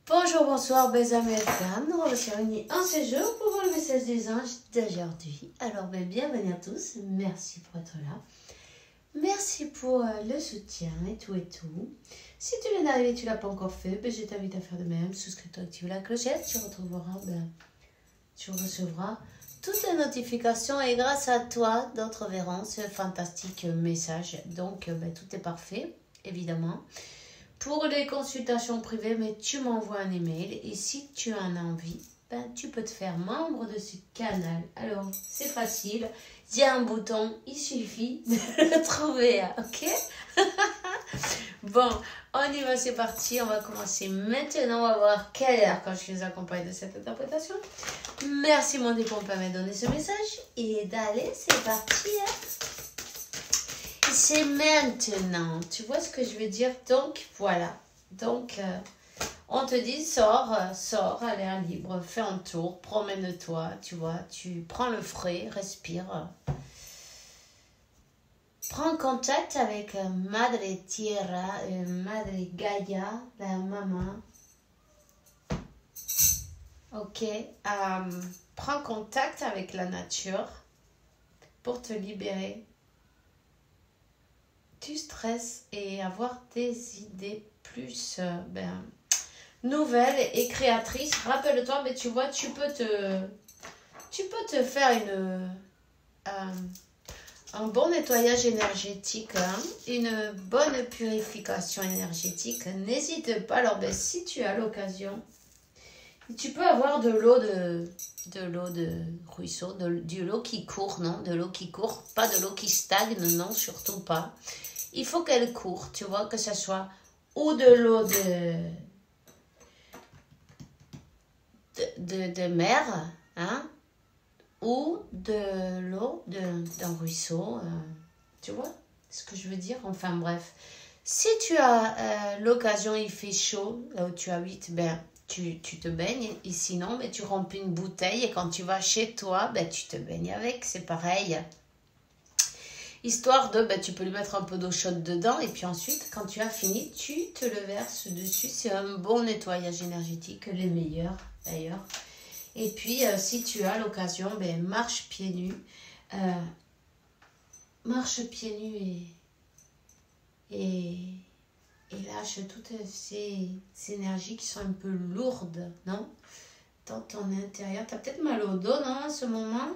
Bonjour, bonsoir, mes amis et femmes. Nous revoici réunis en ce jour pour voir le message des anges d'aujourd'hui. Alors, bienvenue à tous. Merci pour être là. Merci pour le soutien et tout et tout. Si tu viens d'arriver et tu ne l'as pas encore fait, je t'invite à faire de même. Souscris-toi, active la clochette. Tu recevras toutes les notifications et grâce à toi, d'autres verront ce fantastique message. Donc, tout est parfait, évidemment. Pour les consultations privées, mais tu m'envoies un email et si tu en as envie, tu peux te faire membre de ce canal. Alors, c'est facile. Il y a un bouton, il suffit de le trouver, ok? Bon, on y va, c'est parti. On va commencer maintenant. On va voir quelle heure quand je les accompagne de cette interprétation. Merci, mon Dieu, pour me permettre de donner ce message. Et d'aller, c'est parti. C'est maintenant. Tu vois ce que je veux dire? Donc, voilà. Donc, on te dit, sors à l'air libre, fais un tour, promène-toi, tu vois. Tu prends le frais, respire. Prends contact avec Madre Tierra, Madre Gaia, la maman. Ok. Prends contact avec la nature pour te libérer du stress et avoir des idées plus nouvelles et créatrices. Rappelle-toi, mais tu vois, tu peux te faire un bon nettoyage énergétique, une bonne purification énergétique. N'hésite pas. Alors, si tu as l'occasion, tu peux avoir de l'eau de ruisseau, de l'eau qui court, non? De l'eau qui court, pas de l'eau qui stagne, non, surtout pas. Il faut qu'elle court, tu vois, que ce soit ou de l'eau de mer, ou de l'eau d'un ruisseau, tu vois ce que je veux dire? Enfin bref, si tu as l'occasion, il fait chaud, là où tu habites, tu te baignes, et sinon, tu remplis une bouteille et quand tu vas chez toi, tu te baignes avec, c'est pareil. Histoire de, tu peux lui mettre un peu d'eau chaude dedans et puis ensuite, quand tu as fini, tu te le verses dessus. C'est un bon nettoyage énergétique, les meilleurs d'ailleurs. Et puis, si tu as l'occasion, marche pieds nus. Marche pieds nus et lâche toutes ces énergies qui sont un peu lourdes, non? Dans ton intérieur. Tu as peut-être mal au dos, non, à ce moment?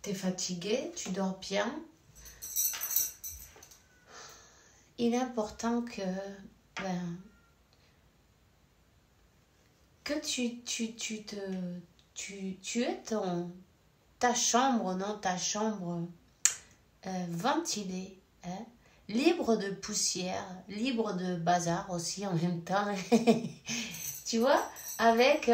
Tu es fatigué, tu dors bien. Il est important que tu aies ta chambre, non, ta chambre ventilée, libre de poussière, libre de bazar aussi en même temps. Tu vois, avec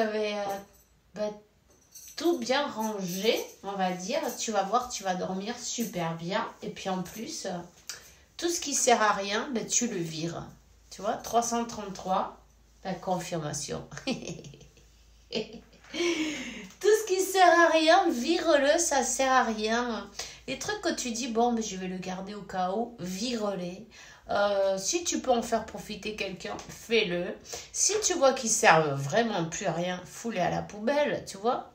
tout bien rangé, on va dire, tu vas voir, tu vas dormir super bien. Et puis en plus, tout ce qui sert à rien, tu le vires. Tu vois, 333, la confirmation. Tout ce qui sert à rien, vire-le, ça sert à rien. Les trucs que tu dis, je vais le garder au cas où, vire-les. Si tu peux en faire profiter quelqu'un, fais-le. Si tu vois qu'ils servent vraiment plus à rien, fous-les à la poubelle, tu vois.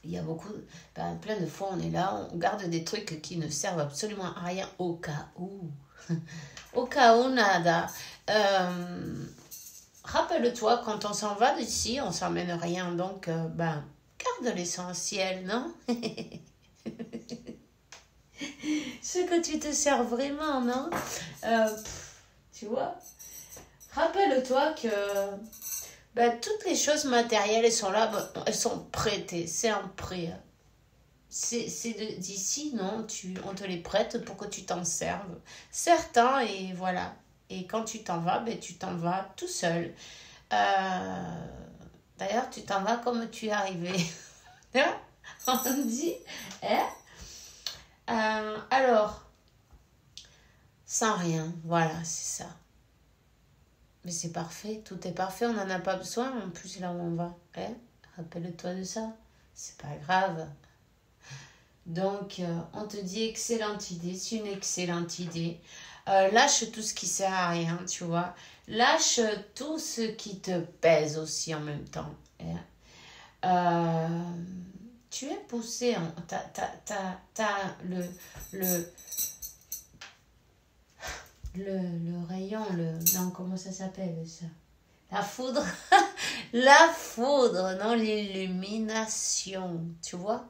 Il y a plein de fois on est là, on garde des trucs qui ne servent absolument à rien au cas où. Au cas où, nada. Rappelle-toi, quand on s'en va d'ici, on s'emmène rien. Donc, garde l'essentiel, non? Ce que tu te sers vraiment, non? Tu vois? Rappelle-toi que toutes les choses matérielles, elles sont là, elles sont prêtées. C'est un prêt. C'est d'ici, non? On te les prête pour que tu t'en serves. Certains, et voilà. Et quand tu t'en vas, tu t'en vas tout seul. D'ailleurs, tu t'en vas comme tu es arrivé. On dit, alors, sans rien. Voilà, c'est ça. Mais c'est parfait, tout est parfait, on n'en a pas besoin en plus là où on va. Rappelle-toi de ça, c'est pas grave. Donc, on te dit excellente idée, c'est une excellente idée. Lâche tout ce qui sert à rien, tu vois. Lâche tout ce qui te pèse aussi en même temps. Tu es poussé, t'as le rayon, non, comment ça s'appelle ça? La foudre, la foudre, non, l'illumination, tu vois?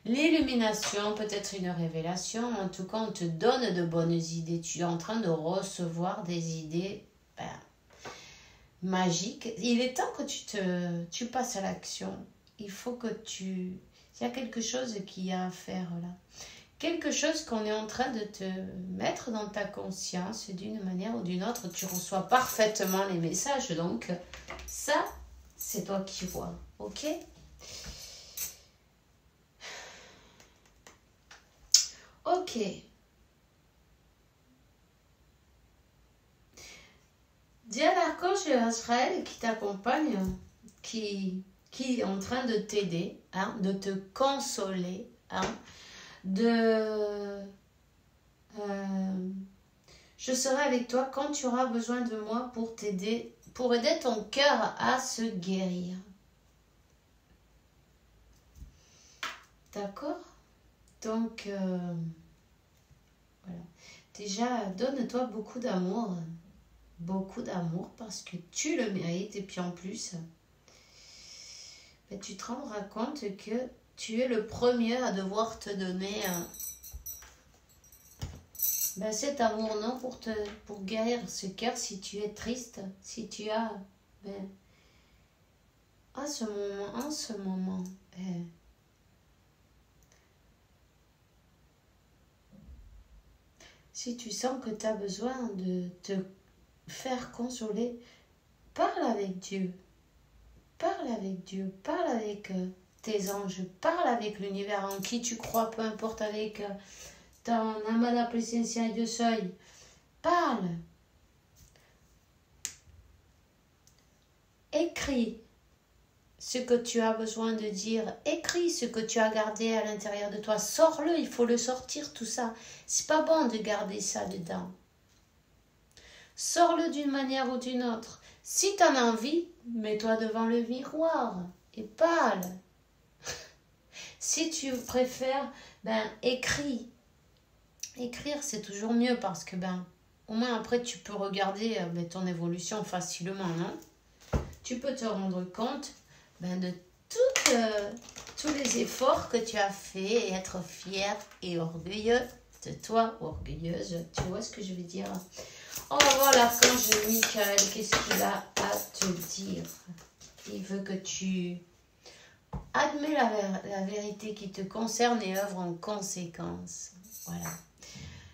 L'illumination peut être une révélation, en tout cas on te donne de bonnes idées, tu es en train de recevoir des idées magiques. Il est temps que tu passes à l'action, il faut que il y a quelque chose qui a à faire là. Quelque chose qu'on est en train de te mettre dans ta conscience d'une manière ou d'une autre. Tu reçois parfaitement les messages. Donc, ça, c'est toi qui vois. Ok? Ok. Dis à l'archange Azraël qui t'accompagne, qui est en train de t'aider, hein, de te consoler, hein, je serai avec toi quand tu auras besoin de moi pour t'aider, pour aider ton cœur à se guérir. D'accord? Donc, voilà. Déjà, donne-toi beaucoup d'amour parce que tu le mérites. Et puis en plus, tu te rendras compte que tu es le premier à devoir te donner cet amour, non, pour guérir ce cœur. Si tu es triste, si tu as en ce moment si tu sens que tu as besoin de te faire consoler, parle avec Dieu, parle avec tes anges, parle avec l'univers en qui tu crois, peu importe, avec ton amada presencia yo soy. Parle. Écris ce que tu as besoin de dire. Écris ce que tu as gardé à l'intérieur de toi. Sors-le, il faut le sortir tout ça. C'est pas bon de garder ça dedans. Sors-le d'une manière ou d'une autre. Si tu en as envie, mets-toi devant le miroir et parle. Si tu préfères, écris. Écrire, c'est toujours mieux parce que, au moins après, tu peux regarder ton évolution facilement, non? Tu peux te rendre compte de tous les efforts que tu as fait et être fier et orgueilleux de toi, orgueilleuse. Tu vois ce que je veux dire? On va voir l'archange Michael, qu'est-ce qu'il a à te dire? Il veut que tu admets la vérité qui te concerne et œuvre en conséquence. Voilà.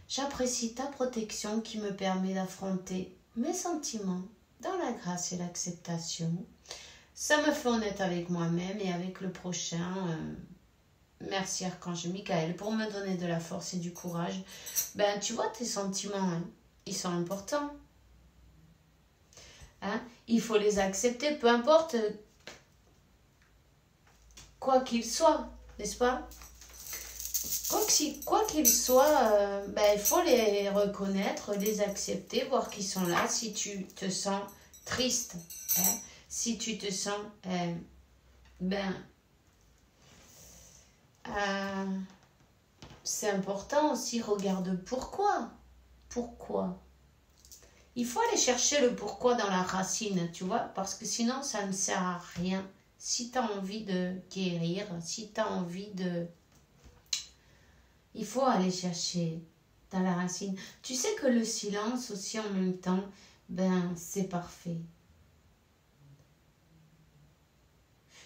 J'apprécie ta protection qui me permet d'affronter mes sentiments dans la grâce et l'acceptation. Ça me fait honnête avec moi-même et avec le prochain. Merci archange Michael pour me donner de la force et du courage. Tu vois, tes sentiments, ils sont importants. Il faut les accepter, peu importe quoi qu'il soit, n'est-ce pas? Quoi qu'il soit, il faut les reconnaître, les accepter, voir qu'ils sont là. Si tu te sens triste, si tu te sens, c'est important aussi, regarde pourquoi. Pourquoi? Il faut aller chercher le pourquoi dans la racine, tu vois, parce que sinon ça ne sert à rien. Si tu as envie de guérir, si tu as envie de... Il faut aller chercher dans la racine. Tu sais que le silence aussi en même temps, c'est parfait.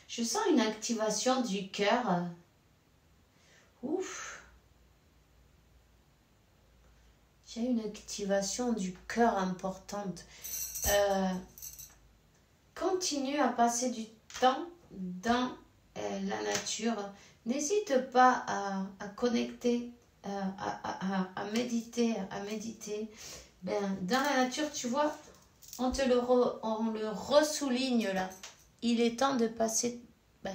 Je sens une activation du cœur. Ouf. J'ai une activation du cœur importante. Continue à passer du temps dans la nature. N'hésite pas à connecter, à méditer. Dans la nature, tu vois, on le ressouligne là. Il est temps de passer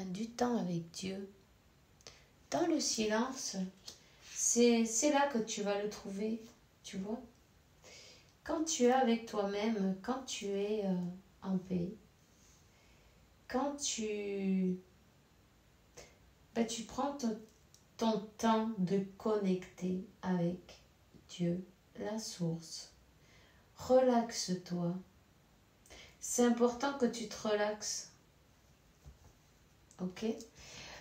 du temps avec Dieu. dans le silence, c'est là que tu vas le trouver, tu vois. Quand tu es avec toi-même, quand tu es en paix, quand tu prends ton temps de connecter avec Dieu, la source, relaxe-toi. C'est important que tu te relaxes. Ok?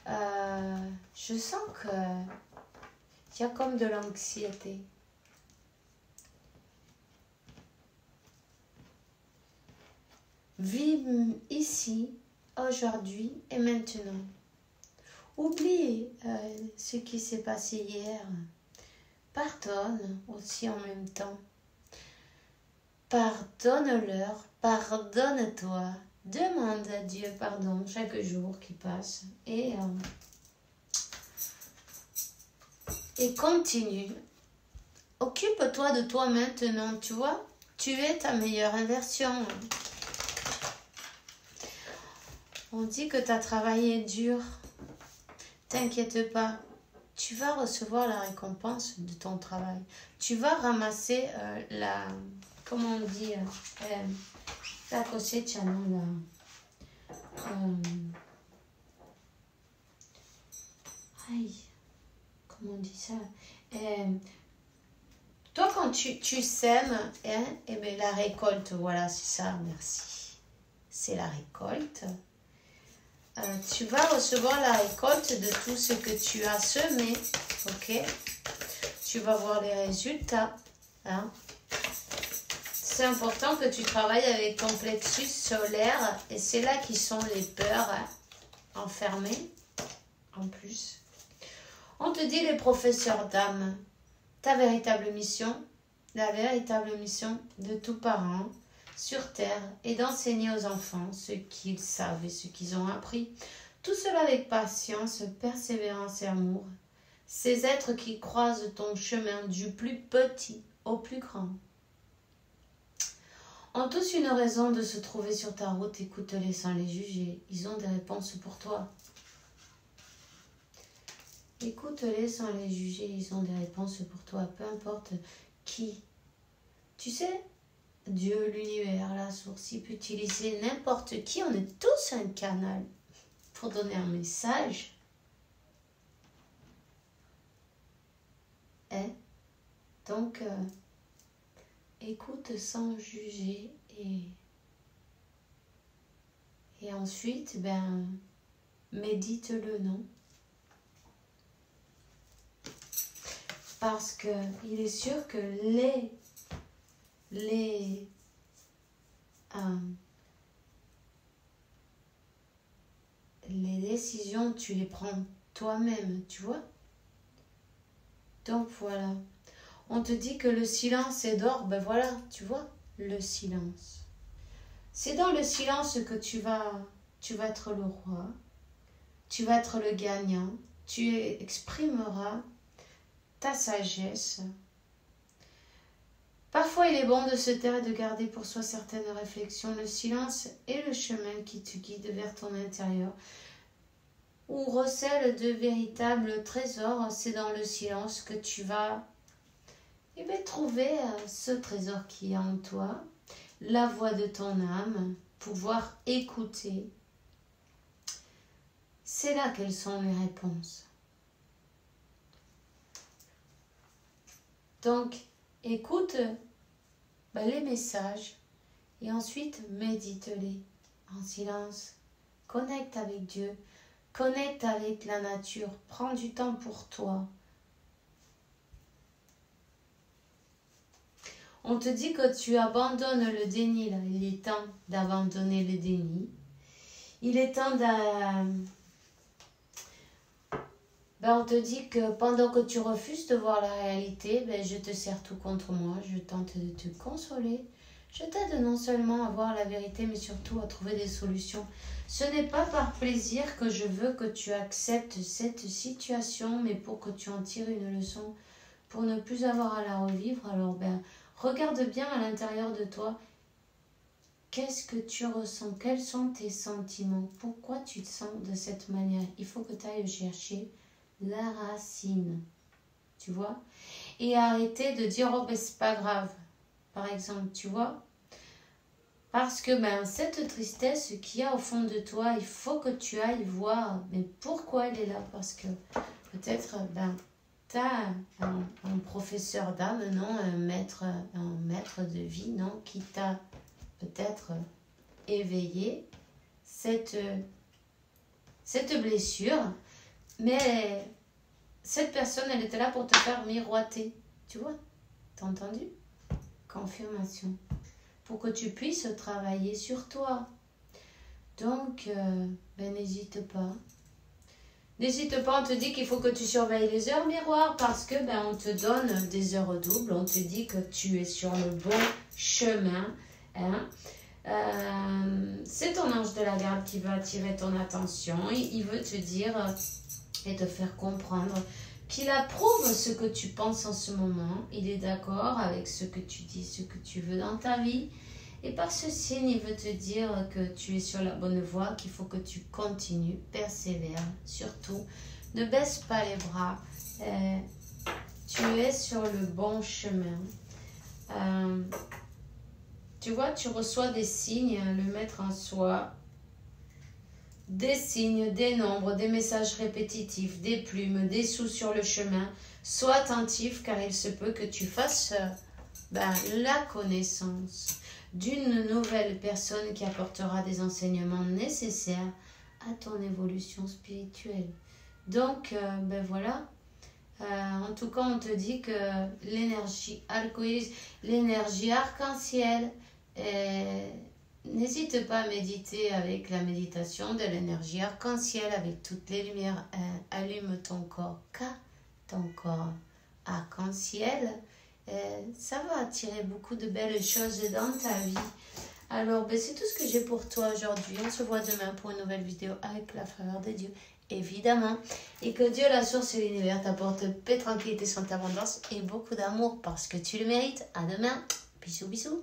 Je sens qu'il y a comme de l'anxiété. Vis ici, aujourd'hui et maintenant. Oublie ce qui s'est passé hier. Pardonne aussi en même temps. Pardonne-leur, pardonne-toi. Demande à Dieu pardon chaque jour qui passe. Et continue. Occupe-toi de toi maintenant, tu vois. Tu es ta meilleure version. On dit que tu as travaillé dur. T'inquiète pas. Tu vas recevoir la récompense de ton travail. Tu vas ramasser la... Comment on dit la cosecha, non, aïe, comment on dit ça toi, quand tu sèmes, et bien la récolte, voilà, c'est ça, merci. C'est la récolte. Tu vas recevoir la récolte de tout ce que tu as semé, ok? Tu vas voir les résultats, hein? C'est important que tu travailles avec ton plexus solaire et c'est là qui sont les peurs enfermées en plus. On te dit les professeurs d'âme, ta véritable mission, la véritable mission de tout parent sur terre est d'enseigner aux enfants ce qu'ils savent et ce qu'ils ont appris. Tout cela avec patience, persévérance et amour. Ces êtres qui croisent ton chemin du plus petit au plus grand ont tous une raison de se trouver sur ta route. Écoute-les sans les juger. Ils ont des réponses pour toi. Écoute-les sans les juger. Ils ont des réponses pour toi. Peu importe qui. Tu sais, Dieu, l'univers, la source, il peut utiliser n'importe qui. On est tous un canal pour donner un message. Donc, écoute sans juger et ensuite, médite-le, non? Parce que il est sûr que les décisions, tu les prends toi-même, tu vois? Donc voilà. On te dit que le silence est d'or, voilà, tu vois, le silence. C'est dans le silence que tu vas être le roi, tu vas être le gagnant, tu exprimeras ta sagesse. Parfois, il est bon de se taire et de garder pour soi certaines réflexions. Le silence est le chemin qui te guide vers ton intérieur, où recèle de véritables trésors. C'est dans le silence que tu vas trouver ce trésor qui est en toi, la voix de ton âme, pouvoir écouter. C'est là quelles sont les réponses. Donc, écoute les messages et ensuite médite-les en silence. Connecte avec Dieu, connecte avec la nature, prends du temps pour toi. On te dit que tu abandonnes le déni, là. Il est temps d'abandonner le déni. Il est temps on te dit que pendant que tu refuses de voir la réalité, je te sers tout contre moi. Je tente de te consoler. Je t'aide non seulement à voir la vérité, mais surtout à trouver des solutions. Ce n'est pas par plaisir que je veux que tu acceptes cette situation, mais pour que tu en tires une leçon, pour ne plus avoir à la revivre. Alors, regarde bien à l'intérieur de toi. Qu'est-ce que tu ressens? Quels sont tes sentiments? Pourquoi tu te sens de cette manière? Il faut que tu ailles chercher la racine. Tu vois? Et arrêter de dire, oh ben c'est pas grave. Par exemple, tu vois? Parce que cette tristesse qu'il y a au fond de toi, il faut que tu ailles voir. Mais pourquoi elle est là? Parce que peut-être tu as un professeur d'âme, non? Un maître de vie, non? Qui t'a peut-être éveillé cette blessure. Mais cette personne, elle était là pour te faire miroiter. Tu vois? T'as entendu? Confirmation. Pour que tu puisses travailler sur toi. Donc, n'hésite pas. N'hésite pas, on te dit qu'il faut que tu surveilles les heures miroirs parce que on te donne des heures doubles. On te dit que tu es sur le bon chemin. Hein. C'est ton ange de la garde qui va attirer ton attention. Il veut te dire et te faire comprendre qu'il approuve ce que tu penses en ce moment. Il est d'accord avec ce que tu dis, ce que tu veux dans ta vie. Et par ce signe, il veut te dire que tu es sur la bonne voie, qu'il faut que tu continues, persévères. Surtout, ne baisse pas les bras. Tu es sur le bon chemin. Tu vois, tu reçois des signes, le maître en soi. Des signes, des nombres, des messages répétitifs, des plumes, des sous sur le chemin. Sois attentif car il se peut que tu fasses la connaissance d'une nouvelle personne qui apportera des enseignements nécessaires à ton évolution spirituelle. Donc, voilà. En tout cas, on te dit que l'énergie arc-en-ciel, l'énergie arc-en-ciel, n'hésite pas à méditer avec la méditation de l'énergie arc-en-ciel, avec toutes les lumières. Allume ton corps, ton corps arc-en-ciel. Ça va attirer beaucoup de belles choses dans ta vie. Alors, c'est tout ce que j'ai pour toi aujourd'hui. On se voit demain pour une nouvelle vidéo avec la faveur de Dieu, évidemment. Et que Dieu, la source et l'univers, t'apporte paix, tranquillité, santé, abondance et beaucoup d'amour parce que tu le mérites. À demain. Bisous, bisous.